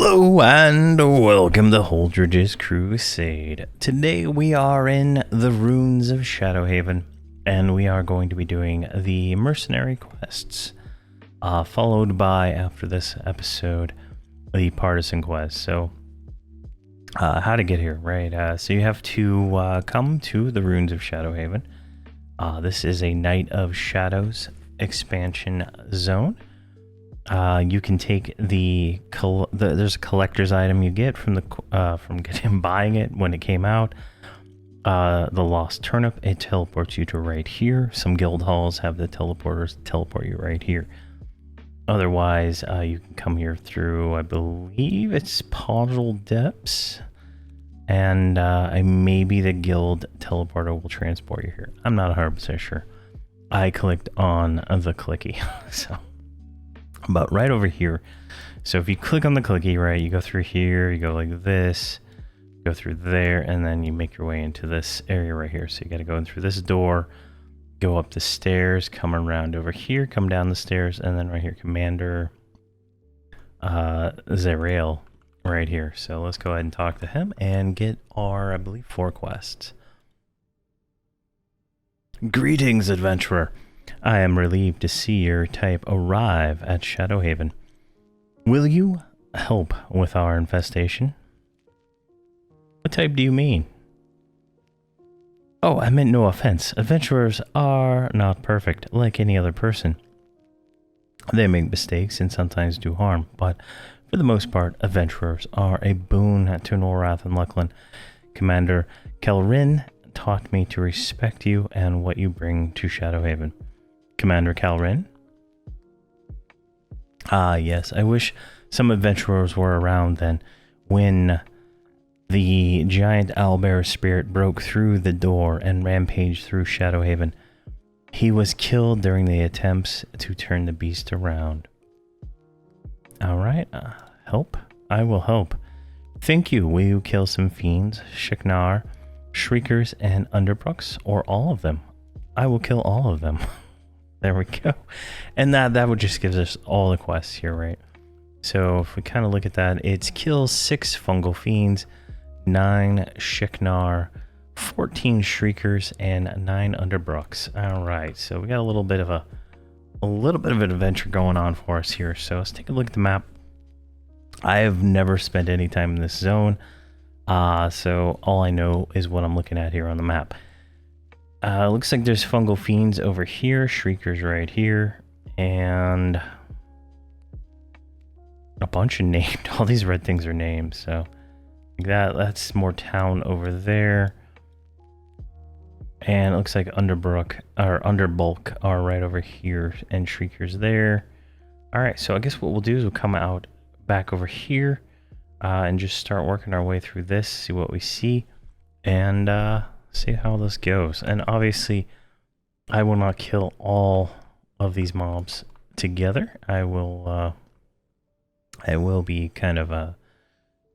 Hello and welcome to Holdredge's Crusade. Today we are in the ruins of Shadowhaven, and we are going to be doing the mercenary quests, followed by, after this episode, the partisan quest. So, how to get here, right? So you have to come to the ruins of Shadowhaven. This is a Night of Shadows expansion zone. You can take there's a collector's item you get from buying it when it came out. The Lost Turnip, it teleports you to right here. Some guild halls have the teleporters teleport you right here. Otherwise, you can come here through, I believe it's Podal Depths, and maybe the guild teleporter will transport you here. I'm not 100% sure. I clicked on the clicky, so. But right over here, so if you click on the clicky, right, you go through here, you go like this, go through there, and then you make your way into this area right here. So you got to go in through this door, go up the stairs, come around over here, come down the stairs, and then right here, Commander Zerael right here. So let's go ahead and talk to him and get our, I believe, 4 quests. Greetings, adventurer. I am relieved to see your type arrive at Shadowhaven. Will you help with our infestation? What type do you mean? Oh, I meant no offense. Adventurers are not perfect, like any other person. They make mistakes and sometimes do harm, but for the most part, adventurers are a boon to Norrath and Lucklin. Commander Kelrin taught me to respect you and what you bring to Shadowhaven. Commander Calrin? Ah, yes. I wish some adventurers were around then. When the giant owlbear spirit broke through the door and rampaged through Shadowhaven, he was killed during the attempts to turn the beast around. Alright, help? I will help. Thank you. Will you kill some fiends, Shiknar, Shriekers, and Underbrooks, or all of them? I will kill all of them. There we go. And that would just give us all the quests here, right? So if we kind of look at that, it's kill 6 fungal fiends, 9 Shiknar, 14 Shriekers, and 9 Underbrooks. All right, so we got a little bit of an adventure going on for us here. So let's take a look at the map. I have never spent any time in this zone, so all I know is what I'm looking at here on the map. Looks like there's fungal fiends over here, shriekers right here, and a bunch of named. All these red things are named, so that's more town over there. And it looks like Underbrook or Underbulk are right over here, and shriekers there. All right, so I guess what we'll do is we'll come out back over here and just start working our way through this, see what we see, and see how this goes. And obviously I will not kill all of these mobs together. I will be kind of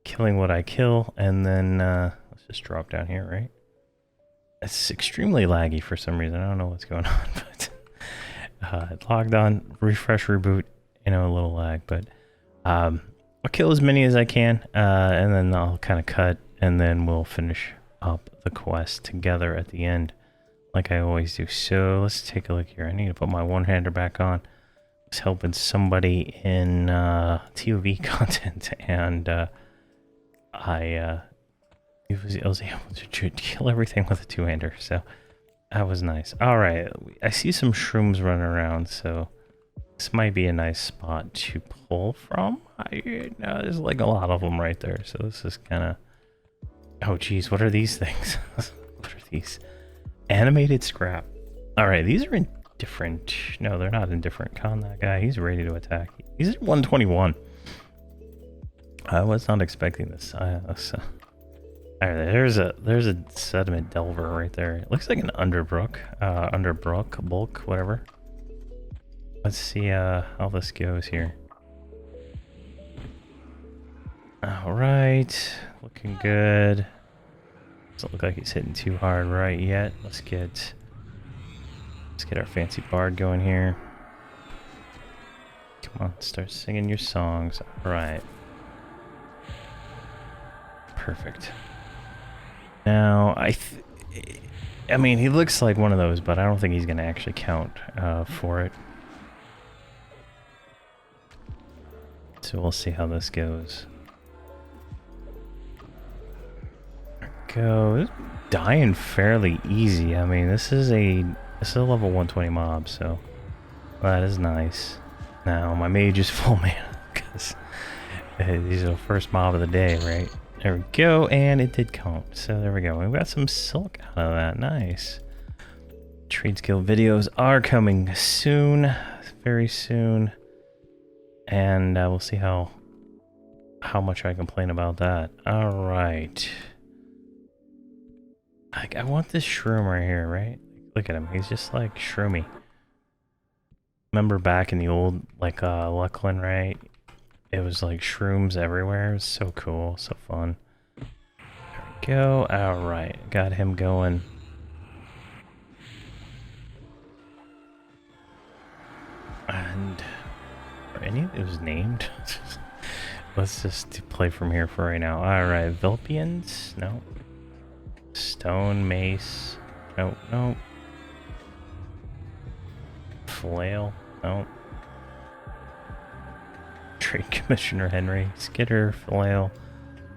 killing what I kill, and then let's just drop down here, right? It's extremely laggy for some reason. I don't know what's going on, but logged on, refresh, reboot, a little lag, but I'll kill as many as I can, and then I'll kind of cut, and then we'll finish up the quest together at the end, like I always do. So let's take a look here. I need to put my one-hander back on. I was helping somebody in TOV content, and I was able to kill everything with a two-hander, so that was nice. All right, I see some shrooms running around, so this might be a nice spot to pull from. There's like a lot of them right there, so this is kind of... Oh geez, what are these things? What are these? Animated scrap. Alright, these are in different... No, they're not in different. Con that guy, he's ready to attack. He's at 121. I was not expecting this. Alright, there's a sediment delver right there. It looks like an Underbrook. Underbrook, bulk, whatever. Let's see how this goes here. Alright, looking good. Doesn't look like he's hitting too hard right yet. Let's get our fancy bard going here. Come on, start singing your songs. Alright. Perfect. Now, I mean, he looks like one of those, but I don't think he's going to actually count for it. So we'll see how this goes. There we go. This is dying fairly easy. I mean, this is a level 120 mob, so that is nice. Now, my mage is full mana, because these are the first mob of the day, right? There we go, and it did count. So there we go. We've got some silk out of that. Nice. Trade skill videos are coming soon, very soon, and we'll see how much I complain about that. All right. I want this shroom right here, right? Look at him. He's just like shroomy. Remember back in the old like Luckland, right? It was like shrooms everywhere. It was so cool, so fun. There we go. Alright, got him going. And are any of those named? Let's just play from here for right now. Alright, Vilpians? No. Stone Mace? Nope, nope. Flail? Nope. Trade Commissioner Henry, Skitter, Flail,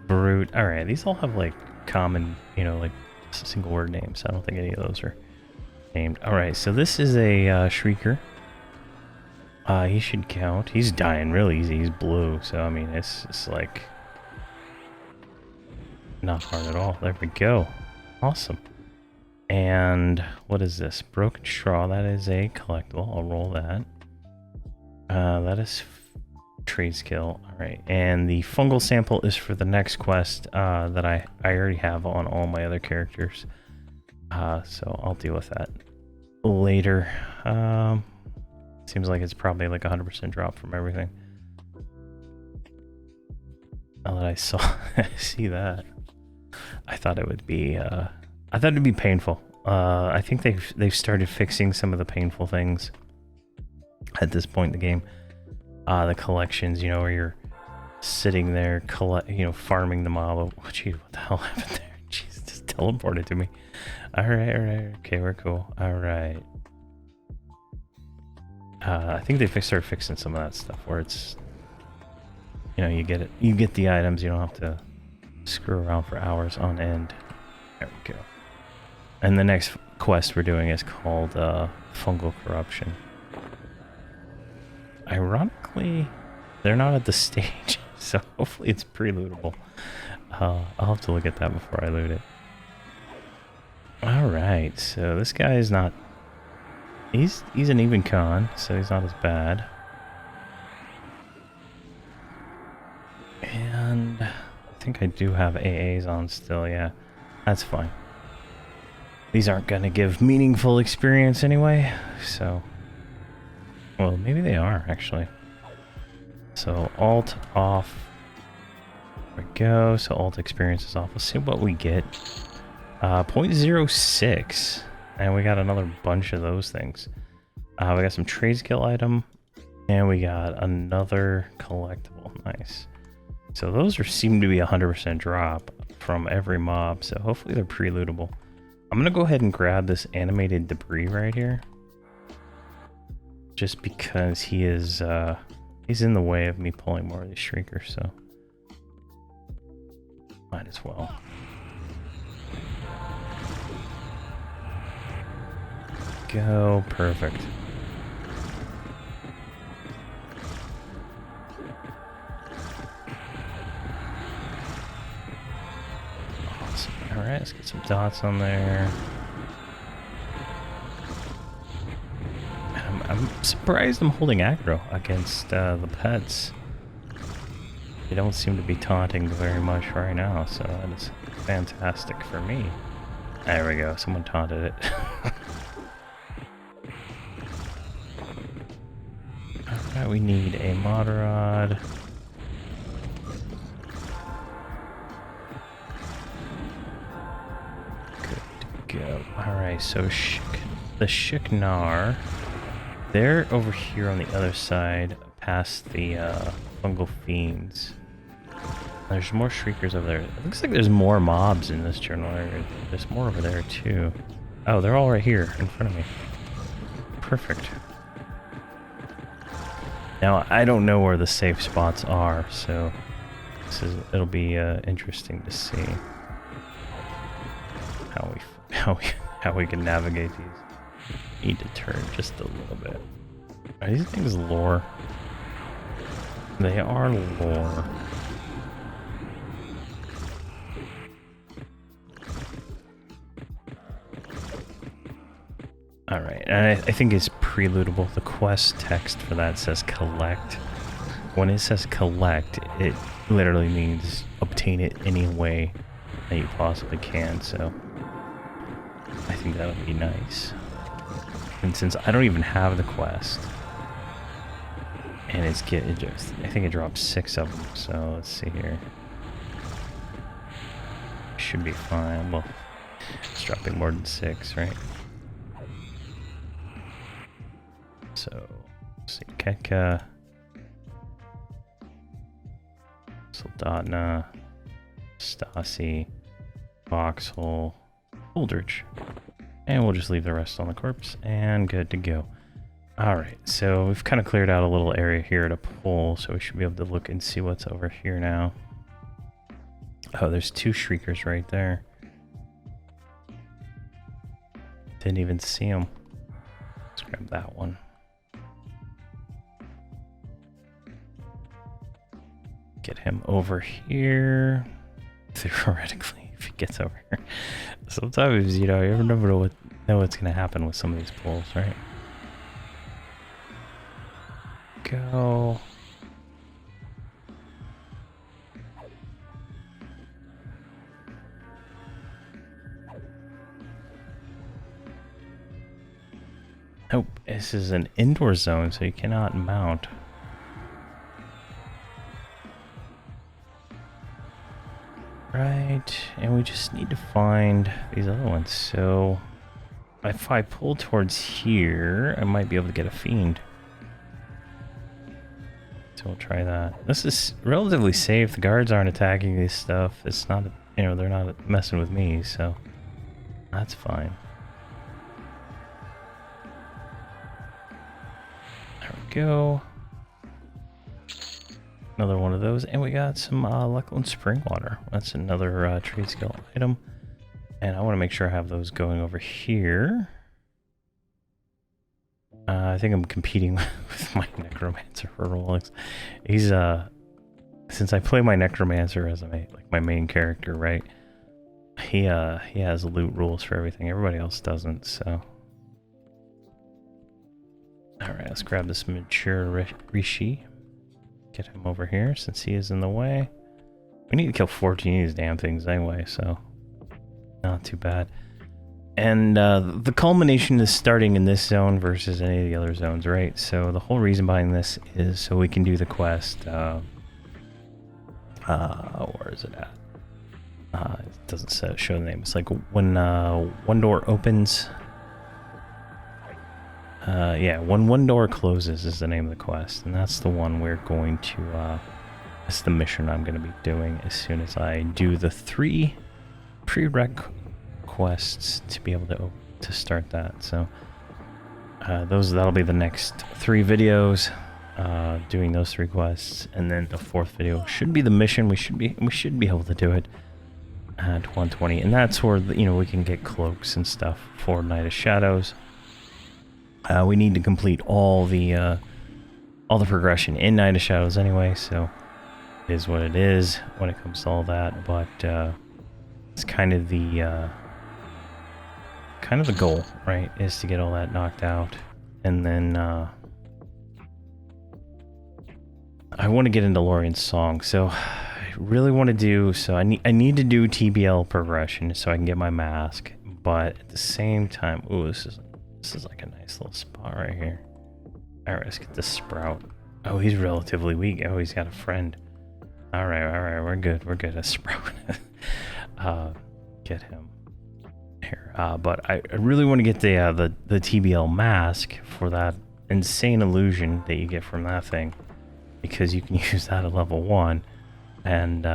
Brute. Alright, these all have like common, you know, like single word names. I don't think any of those are named. Alright, so this is a Shrieker. He should count. He's dying real easy. He's blue, so I mean, it's like not hard at all. There we go. Awesome. And what is this? Broken Straw. That is a collectible. I'll roll that. That is trade skill. Alright, and the fungal sample is for the next quest that I already have on all my other characters. So I'll deal with that later. Seems like it's probably like 100% drop from everything. Now that I see that, I thought it would be painful. I think they've started fixing some of the painful things at this point in the game. The collections, you know, where you're sitting there, farming the mob. Oh, gee, what the hell happened there? Jeez, just teleported to me. All right, okay, we're cool. All right. I think they started fixing some of that stuff where it's, you know, you get the items, you don't have to screw around for hours on end. There we go. And the next quest we're doing is called Fungal Corruption. Ironically, they're not at the stage, so hopefully it's pre-lootable. I'll have to look at that before I loot it. Alright, so this guy is not... He's an even con, so he's not as bad. And I think I do have AAs on still, yeah. That's fine. These aren't going to give meaningful experience anyway, so... Well, maybe they are, actually. So, Alt off. There we go. So, Alt experience is off. Let's see what we get. 0.06. And we got another bunch of those things. We got some trade skill item. And we got another collectible. Nice. So, those seem to be 100% drop from every mob. So, hopefully they're pre-lootable. I'm going to go ahead and grab this animated debris right here. Just because he is, he's in the way of me pulling more of these Shriekers, so might as well. Go, perfect. Awesome. All right, let's get some dots on there. I'm surprised I'm holding aggro against the pets. They don't seem to be taunting very much right now, so that is fantastic for me. There we go, someone taunted it. Alright, we need a mod rod. Good to go. Alright, so the Shiknar. They're over here on the other side, past the fungal fiends. There's more shriekers over there. It looks like there's more mobs in this general area. There's more over there too. Oh, they're all right here in front of me. Perfect. Now, I don't know where the safe spots are, so it'll be interesting to see how we can navigate these. Need to turn just a little bit. Are these things lore? They are lore. Alright, and I think it's preloadable. The quest text for that says collect. When it says collect, it literally means obtain it any way that you possibly can, so I think that would be nice. And since I don't even have the quest, and I think it drops 6 of them, so let's see here. Should be fine. Well, it's dropping more than 6, right? So, let's see, Keka, Soldatna, Stasi, Voxel, Holdredge. And we'll just leave the rest on the corpse, and good to go. Alright, so we've kind of cleared out a little area here to pull, so we should be able to look and see what's over here now. Oh, there's 2 shriekers right there. Didn't even see them. Let's grab that one. Get him over here. Theoretically, if he gets over here. Sometimes, you know, you never know what's going to happen with some of these pulls, right? Go. Nope, this is an indoor zone, so you cannot mount. Right, and we just need to find these other ones. So if I pull towards here, I might be able to get a fiend. So we'll try that. This is relatively safe. The guards aren't attacking this stuff. It's not, you know, they're not messing with me, so that's fine. There we go. Another one of those, and we got some Luckland spring water. That's another trade skill item, and I want to make sure I have those going over here. I think I'm competing with my necromancer for Rolex. He's since I play my necromancer as my main character, right? He has loot rules for everything. Everybody else doesn't. So, all right, let's grab this mature Rishi. Get him over here since he is in the way. We need to kill 14 of these damn things anyway, so not too bad. And the culmination is starting in this zone versus any of the other zones, right? So the whole reason behind this is so we can do the quest. Where is it at? It doesn't show the name. It's like when one door opens. Yeah, when one door closes is the name of the quest, and that's the one we're going to, that's the mission I'm going to be doing as soon as I do the 3 prereq quests to be able to start that. So, that'll be the next 3 videos, doing those 3 quests, and then the 4th video should be the mission. We should be able to do it at 120, and that's where, you know, we can get cloaks and stuff for Night of Shadows. We need to complete all the progression in Night of Shadows anyway, so it is what it is when it comes to all that. But it's kind of the goal, right? Is to get all that knocked out, and then I want to get into Lorian's song. So I really want to do so. I need to do TBL progression so I can get my mask, but at the same time, ooh, this is like a nice little spot right here. Alright, let's get this Sprout. Oh, he's relatively weak. Oh, he's got a friend. Alright, we're good. We're good. A Sprout. Get him here. But I really want to get the TBL mask for that insane illusion that you get from that thing, because you can use that at level 1. And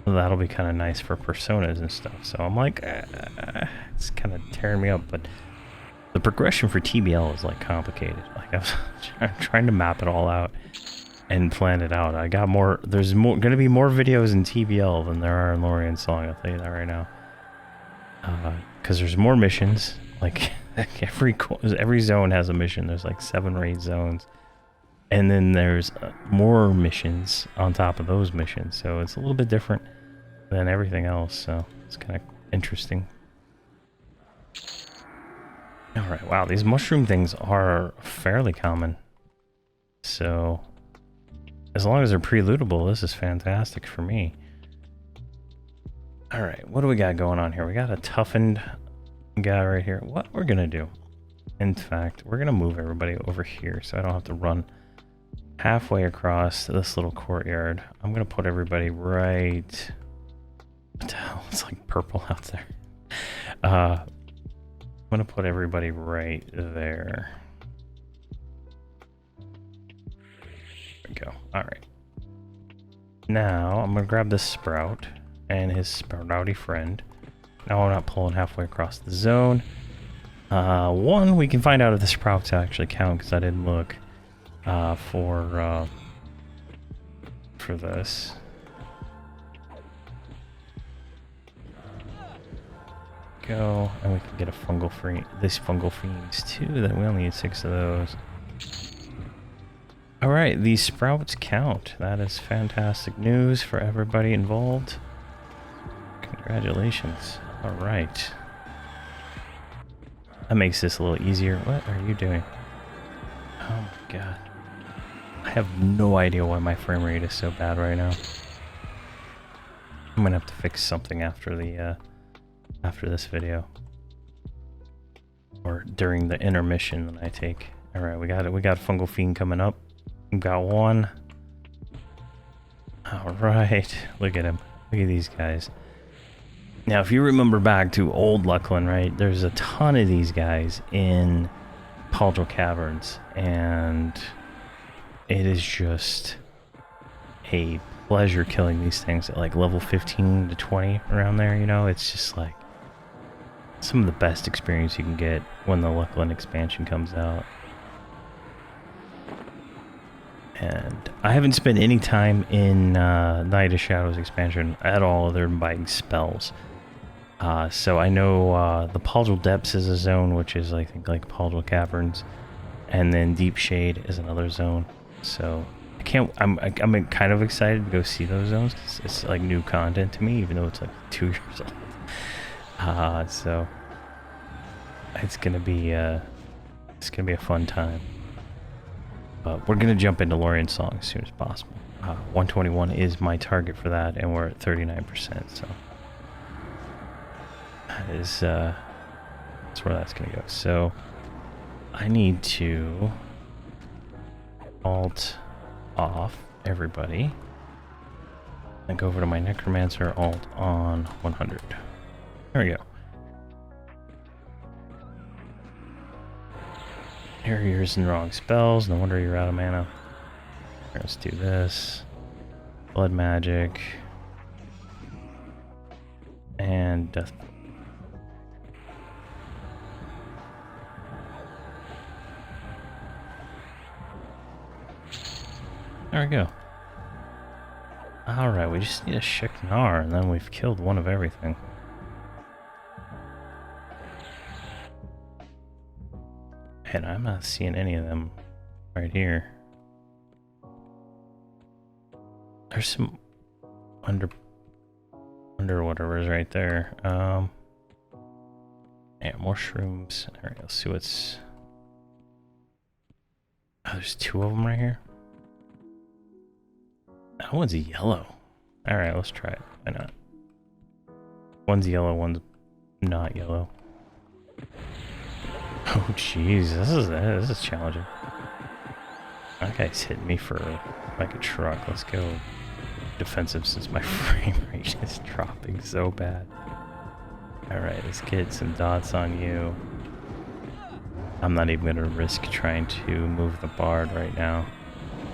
that'll be kind of nice for personas and stuff. So I'm like, it's kind of tearing me up. But the progression for TBL is like complicated. Like I'm trying to map it all out and plan it out. I got more. There's more going to be more videos in TBL than there are in Lorian Song. I'll tell you that right now. Because there's more missions. Like every zone has a mission. There's like 7 or 8 zones. And then there's more missions on top of those missions. So it's a little bit different than everything else. So it's kind of interesting. Alright, wow, these mushroom things are fairly common. So as long as they're pre-lootable, this is fantastic for me. Alright, what do we got going on here? We got a toughened guy right here. What we're gonna do, in fact, we're gonna move everybody over here so I don't have to run halfway across this little courtyard. I'm gonna put everybody right... What the hell? It's like purple out there. I'm gonna put everybody right there. There we go. Alright. Now, I'm gonna grab this Sprout and his sprouty friend. Now we're not pulling halfway across the zone. One, we can find out if the Sprouts actually count, because I didn't look. For this. Go, and we can get a these fungal fiends too. Then we only need 6 of those. All right, these sprouts count. That is fantastic news for everybody involved. Congratulations. All right, that makes this a little easier. What are you doing? Oh my god. I have no idea why my frame rate is so bad right now. I'm gonna have to fix something after the after this video, or during the intermission that I take. All right, we got it. We got Fungal Fiend coming up. We got one. All right, look at him. Look at these guys. Now, if you remember back to old Luckland, right? There's a ton of these guys in Pauldril Caverns, and it is just a pleasure killing these things at like level 15 to 20 around there. You know, it's just like some of the best experience you can get when the Luckland expansion comes out. And I haven't spent any time in Night of Shadows expansion at all other than buying spells. So I know the Pauldril Depths is a zone, which is I think like Pauldril Caverns, and then Deep Shade is another zone. So I can't. I'm kind of excited to go see those zones because it's like new content to me, even though it's like 2 years old. So it's gonna be a fun time. But we're gonna jump into Lorian Song as soon as possible. 121 is my target for that, and we're at 39%. So that is that's where that's gonna go. So I need to alt off everybody and go over to my Necromancer, alt on 100. There we go. Here you're using wrong spells, no wonder you're out of mana. Let's do this. Blood Magic. And Death. There we go. Alright, we just need a Sheknar, and then we've killed one of everything. And I'm not seeing any of them right here. There's some under whatever is right there. Yeah, more shrooms. Alright, let's see what's... Oh, there's 2 of them right here. That one's yellow. Alright, let's try it. Why not? One's yellow, one's not yellow. Oh jeez, this is challenging. That guy's hitting me for like a truck. Let's go defensive since my frame rate is dropping so bad. Alright, let's get some dots on you. I'm not even gonna risk trying to move the bard right now.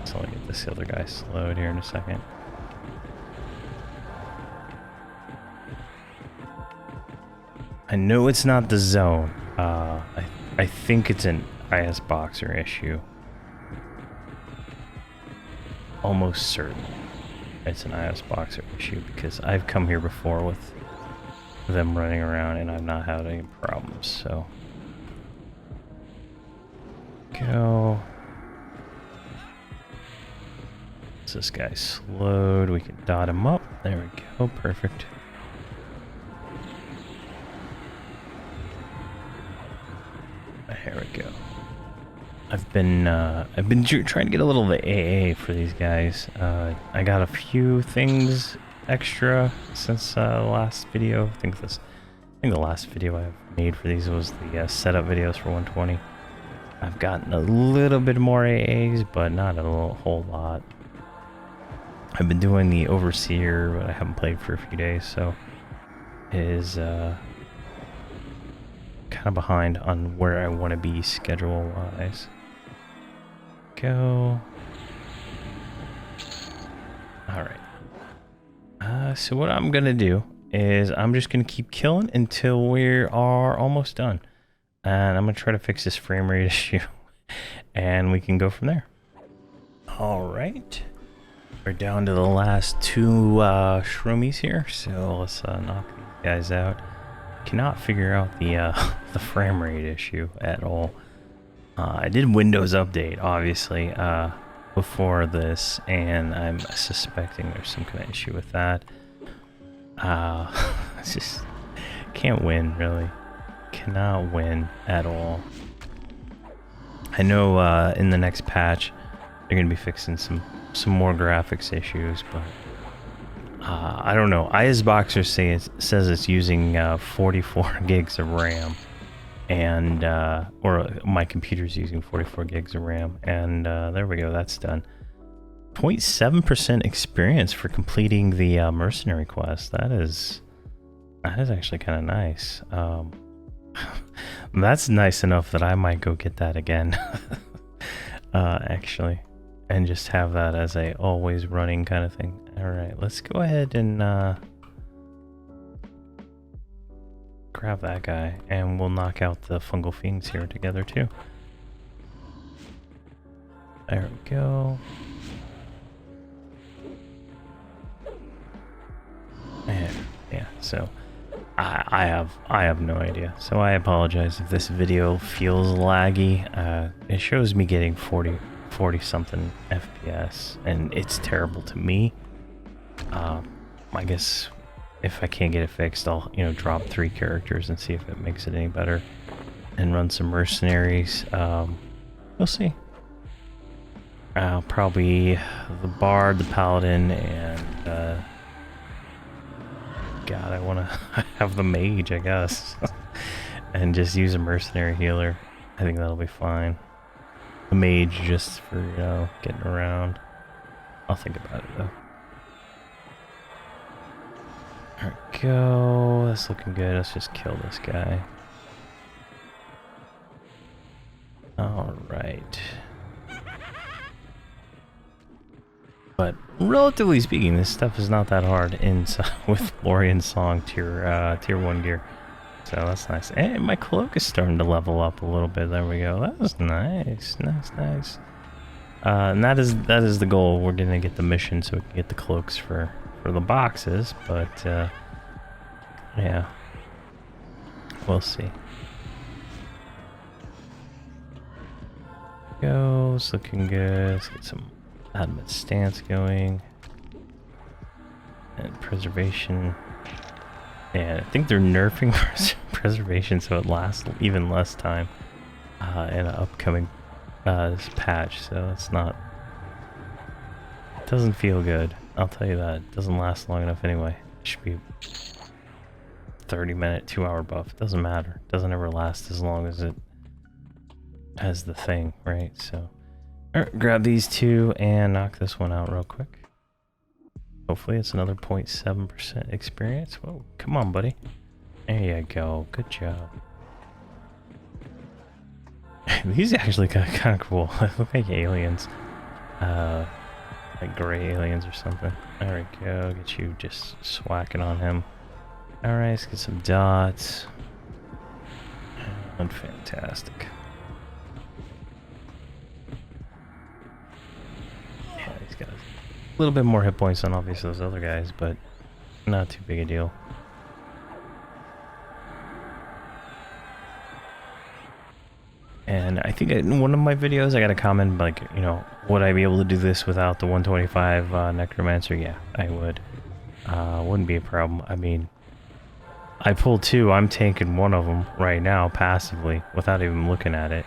So let me get this other guy slowed here in a second. I know it's not the zone. I think it's an IS Boxer issue. Almost certain it's an IS Boxer issue because I've come here before with them running around and I've not had any problems, so. Go. This guy slowed. We can dot him up. There we go. Perfect. There we go. I've been trying to get a little of the AA for these guys. I got a few things extra since the last video. I think the last video I've made for these was the setup videos for 120. I've gotten a little bit more AAs, but not a whole lot. I've been doing the Overseer, but I haven't played for a few days, so it is kind of behind on where I want to be schedule-wise. Go. Alright. So what I'm going to do is I'm just going to keep killing until we are almost done. And I'm going to try to fix this frame rate issue. And we can go from there. Alright. We're down to the last two shroomies here. So let's knock these guys out. Cannot figure out the frame rate issue at all. I did Windows Update, obviously, before this. And I'm suspecting there's some kind of issue with that. It's just can't win, really. Cannot win at all. I know in the next patch they're gonna be fixing some more graphics issues, but I don't know. IS Boxer says it's using 44 gigs of RAM, and or my computer's using 44 gigs of RAM, and there we go. That's done. 0.7% experience for completing the mercenary quest. That is actually kind of nice. That's nice enough that I might go get that again. Actually, and just have that as a always running kind of thing. All right, let's go ahead and grab that guy, and we'll knock out the fungal fiends here together too. There we go. Yeah, so I have no idea. So I apologize if this video feels laggy. It shows me getting 40 something FPS, and it's terrible to me. I guess if I can't get it fixed, I'll drop 3 characters and see if it makes it any better, and run some mercenaries. We'll see. Probably the bard, the paladin, and God, I want to have the mage, I guess, and just use a mercenary healer. I think that'll be fine. The mage just for getting around. I'll think about it though. There we go. That's looking good. Let's just kill this guy. All right. But relatively speaking, this stuff is not that hard with Lorian Song tier 1 gear. So that's nice. And my cloak is starting to level up a little bit. There we go. That was nice. Nice. And that is the goal. We're gonna get the mission so we can get the cloaks for the boxes, but yeah. We'll see. Goes looking good. Let's get some adamant stance going, and preservation. Yeah, I think they're nerfing preservation so it lasts even less time in an upcoming this patch. So it's not. It doesn't feel good. I'll tell you that. It doesn't last long enough anyway. It should be 30-minute, 2-hour buff. It doesn't matter. It doesn't ever last as long as it has the thing, right? So. Alright, grab these 2 and knock this one out real quick. Hopefully it's another 0.7% experience. Whoa, come on, buddy. There you go. Good job. These actually kind of cool. They look like aliens. like gray aliens or something. There we go. Get you just swacking on him. Alright, let's get some dots. And fantastic. Yeah, he's got a little bit more hit points than obviously those other guys, but not too big a deal. And I think in one of my videos I got a comment like, you know, would I be able to do this without the 125 Necromancer? Yeah, I would. Wouldn't be a problem. I mean, I pulled 2. I'm tanking one of them right now passively without even looking at it.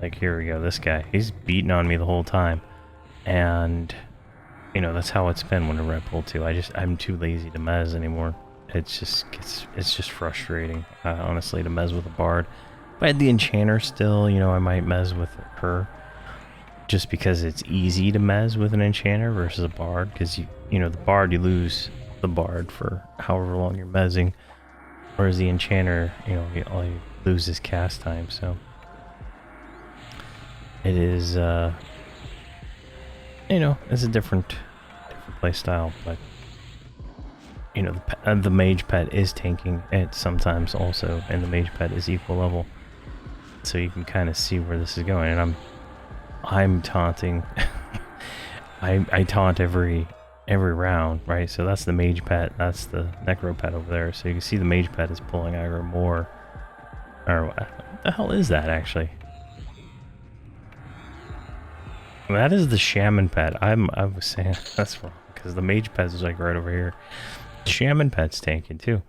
Like, here we go. This guy, he's beating on me the whole time. And, you know, that's how it's been whenever I pull 2. I'm too lazy to mez anymore. It's just frustrating, honestly, to mez with a bard. If I had the enchanter still, you know, I might mez with her. Just because it's easy to mez with an enchanter versus a bard. Because, you know, the bard, you lose the bard for however long you're mezzing. Whereas the enchanter, you know, all you lose is cast time, so. It is, you know, it's a different play style, but, you know, the mage pet is tanking it sometimes also, and the mage pet is equal level. So you can kind of see where this is going, and I'm taunting. I taunt every round, right? So that's the mage pet, that's the necro pet over there. So you can see the mage pet is pulling aggro more. Or what the hell is that actually? That is the shaman pet. I was saying that's wrong because the mage pet is like right over here. Shaman pet's tanking too.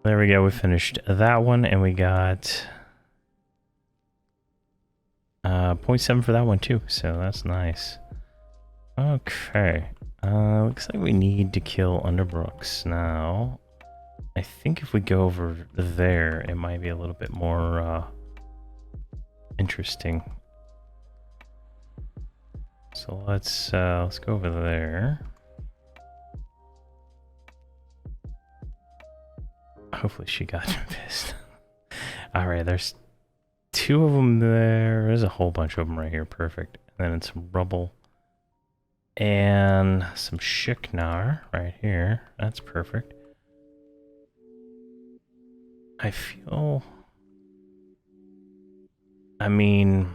There we go. We finished that one, and we got 0.7 for that one too. So that's nice. Okay. Looks like we need to kill Underbrooks now. I think if we go over there, it might be a little bit more interesting. So let's go over there. Hopefully she got pissed. All right, there's 2 of them there. There's a whole bunch of them right here. Perfect. And then some rubble. And some Shiknar right here. That's perfect. I feel... I mean...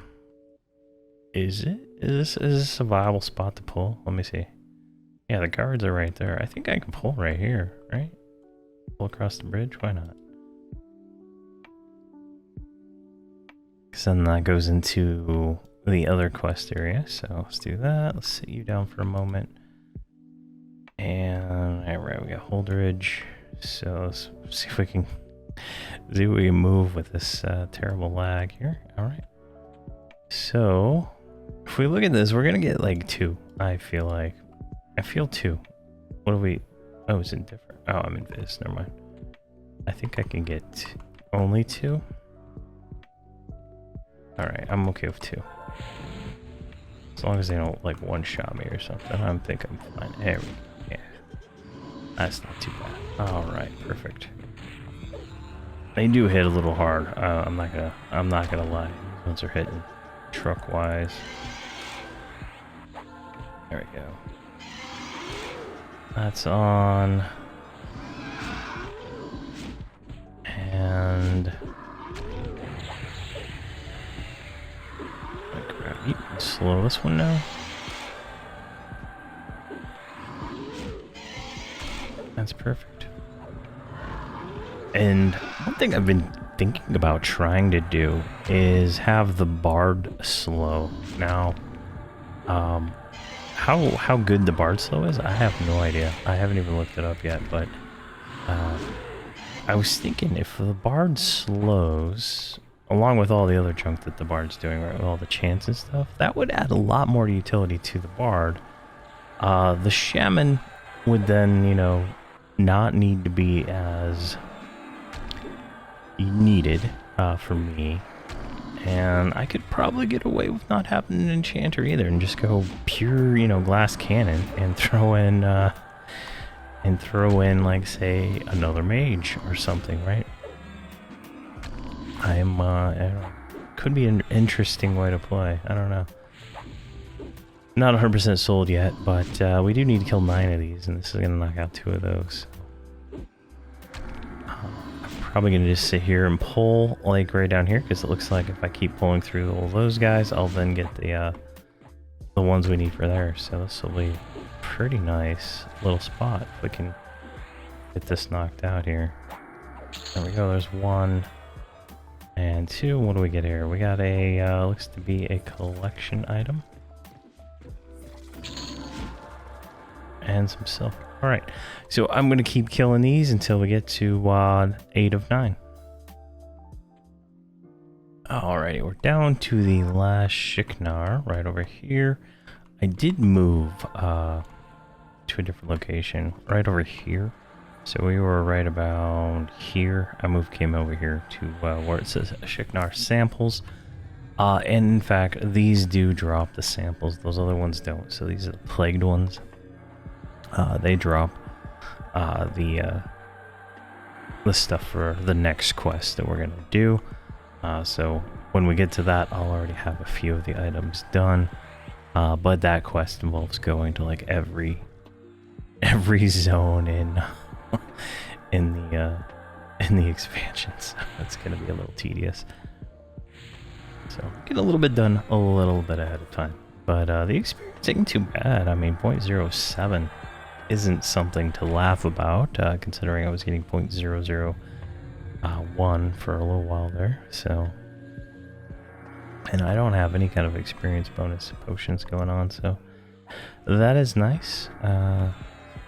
Is this a viable spot to pull? Let me see. Yeah, the guards are right there. I think I can pull right here, right? Pull across the bridge? Why not? Because then that goes into the other quest area. So let's do that. Let's sit you down for a moment. And alright, we got Holdredge. So let's see if we can move with this terrible lag here. Alright. So if we look at this, we're gonna get like 2. I feel like. I feel 2. What do we? Oh, it's indifferent. Oh, I'm in Viz. Never mind. I think I can get only 2. All right, I'm okay with 2. As long as they don't like one-shot me or something, I think I'm fine. There we go. Yeah, that's not too bad. All right, perfect. They do hit a little hard. I'm not gonna lie. These ones are hitting truck-wise. There we go. That's on. And you can slow this one now. That's perfect. And one thing I've been thinking about trying to do is have the bard slow. Now, how good the bard slow is, I have no idea. I haven't even looked it up yet, but I was thinking if the bard slows, along with all the other junk that the bard's doing, right, with all the chants and stuff, that would add a lot more utility to the bard. The shaman would then, you know, not need to be as needed for me. And I could probably get away with not having an enchanter either, and just go pure, you know, glass cannon and throw in, like, say, another mage or something, right? I don't know. Could be an interesting way to play. I don't know. Not 100% sold yet, but we do need to kill 9 of these, and this is going to knock out 2 of those. I'm probably going to just sit here and pull like right down here, because it looks like if I keep pulling through all those guys, I'll then get the ones we need for there. So this will be a pretty nice little spot if we can get this knocked out here. There we go, there's 1 and 2. What do we get here? We got a, looks to be a collection item. And some silk. Alright, so I'm going to keep killing these until we get to 8 of 9. Alrighty, we're down to the last Shiknar right over here. I did move to a different location right over here. So we were right about here. I came over here to where it says Shiknar samples. And in fact, these do drop the samples. Those other ones don't. So these are the plagued ones. They drop the stuff for the next quest that we're gonna do. So when we get to that, I'll already have a few of the items done. But that quest involves going to like every zone in in the expansion. So it's gonna be a little tedious. So get a little bit done a little bit ahead of time. But the experience isn't too bad. I mean, 0.07 isn't something to laugh about, considering I was getting 0.001 for a little while there. So, and I don't have any kind of experience bonus potions going on, so that is nice.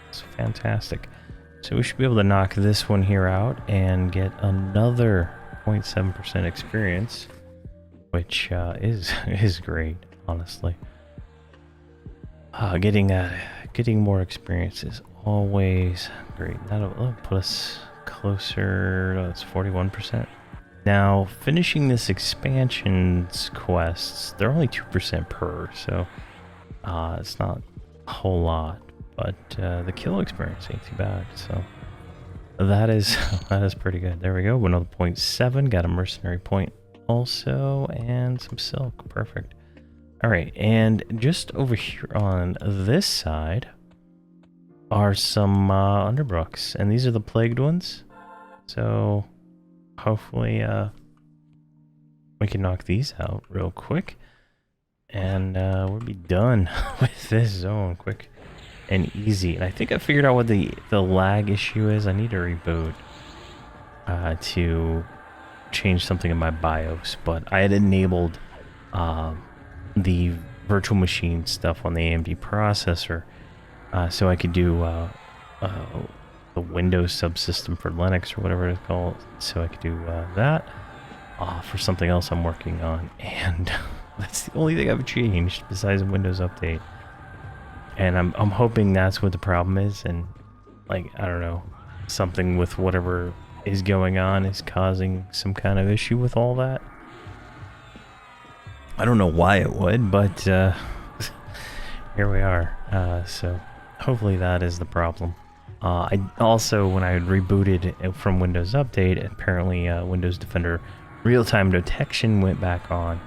It's fantastic. So we should be able to knock this one here out and get another 0.7% experience, which is great, honestly. Getting more experience is always great. That'll put us closer. That's 41%. Now, finishing this expansion's quests, they're only 2% per, so it's not a whole lot. But the kill experience ain't too bad. So that is pretty good. There we go. Another 0.7. Got a mercenary point also, and some silk. Perfect. All right, and just over here on this side are some underbrooks, and these are the plagued ones. So hopefully we can knock these out real quick, and we'll be done with this zone quick and easy. And I think I figured out what the lag issue is. I need to reboot to change something in my BIOS, but I had enabled the virtual machine stuff on the AMD processor, so I could do the Windows subsystem for Linux or whatever it's called. So I could do that for something else I'm working on, and that's the only thing I've changed besides a Windows update. And I'm hoping that's what the problem is, and like, I don't know, something with whatever is going on is causing some kind of issue with all that. I don't know why it would, but here we are. So hopefully that is the problem. I also, when I rebooted from Windows Update, apparently Windows Defender real-time detection went back on,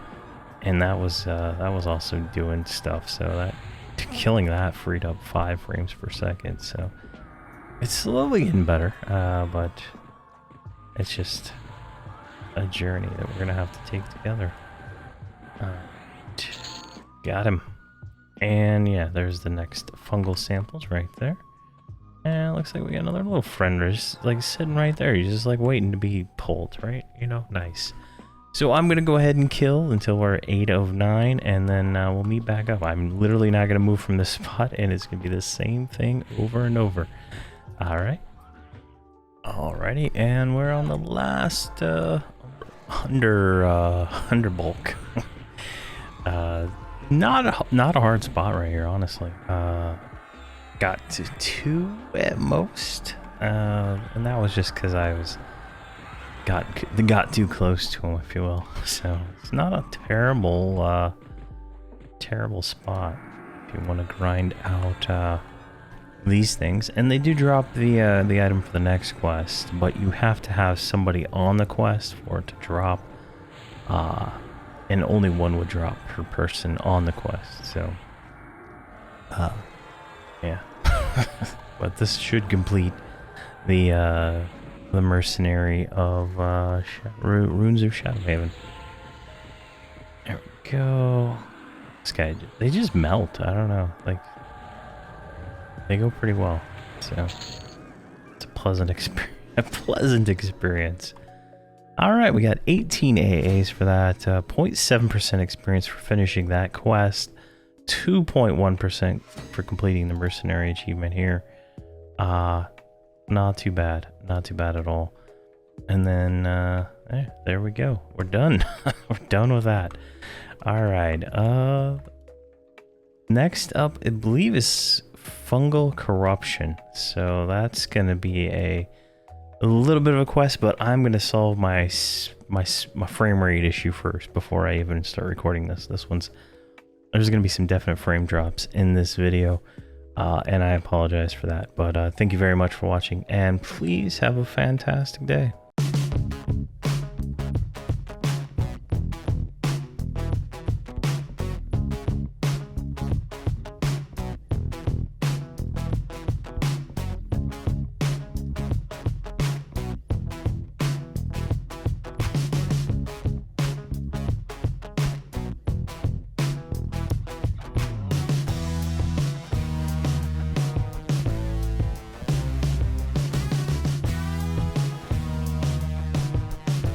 and that was also doing stuff. So that killing that freed up 5 frames per second. So it's slowly getting better, but it's just a journey that we're gonna have to take together. Got him. And yeah, there's the next fungal samples right there. And it looks like we got another little friend just like sitting right there. He's just like waiting to be pulled, right? You know, nice. So I'm gonna go ahead and kill until we're 8 of 9, and then we'll meet back up. I'm literally not gonna move from this spot, and it's gonna be the same thing over and over. All right. Alrighty, and we're on the last underbulk. Not a hard spot right here, honestly. Got to 2 at most, and that was just because I got too close to him, if you will. So it's not a terrible spot if you want to grind out these things. And they do drop the item for the next quest, but you have to have somebody on the quest for it to drop. And only one would drop per person on the quest. So Yeah. But this should complete the mercenary of Runes of Shadowhaven. There we go. This guy, they just melt. I don't know. Like, they go pretty well. So it's a pleasant experience. A pleasant experience. All right, we got 18 AAs for that. 0.7% experience for finishing that quest. 2.1% for completing the mercenary achievement here. Not too bad. Not too bad at all. And then, there we go. We're done. We're done with that. All right. Next up, I believe, is fungal corruption. So that's going to be a little bit of a quest, but I'm going to solve my frame rate issue first before I even start recording this. There's going to be some definite frame drops in this video, and I apologize for that. But thank you very much for watching, and please have a fantastic day.